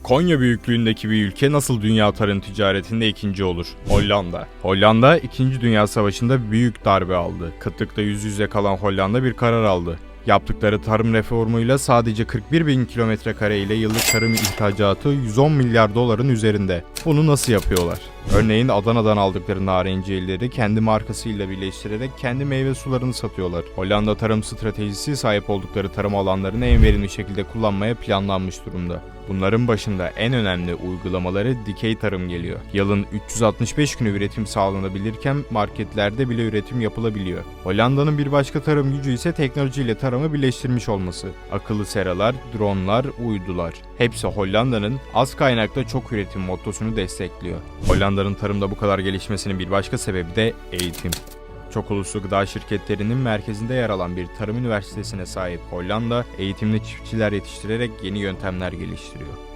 Konya büyüklüğündeki bir ülke nasıl dünya tarım ticaretinde ikinci olur? Hollanda. Hollanda 2. Dünya Savaşı'nda büyük darbe aldı. Kıtlıkla yüz yüze kalan Hollanda bir karar aldı. Yaptıkları tarım reformuyla sadece 41 bin kilometre kare ile yıllık tarım ihracatı 110 milyar doların üzerinde. Bunu nasıl yapıyorlar? Örneğin Adana'dan aldıkları narenciyeleri kendi markasıyla birleştirerek kendi meyve sularını satıyorlar. Hollanda tarım stratejisi sahip oldukları tarım alanlarını en verimli şekilde kullanmaya planlanmış durumda. Bunların başında en önemli uygulamaları dikey tarım geliyor. Yılın 365 günü üretim sağlanabilirken marketlerde bile üretim yapılabiliyor. Hollanda'nın bir başka tarım gücü ise teknolojiyle tarımı birleştirmiş olması. Akıllı seralar, dronlar, uydular. Hepsi Hollanda'nın az kaynakla çok üretim mottosunu destekliyor. Hollanda'nın tarımda bu kadar gelişmesinin bir başka sebebi de eğitim. Çok uluslu gıda şirketlerinin merkezinde yer alan bir tarım üniversitesine sahip Hollanda, eğitimli çiftçiler yetiştirerek yeni yöntemler geliştiriyor.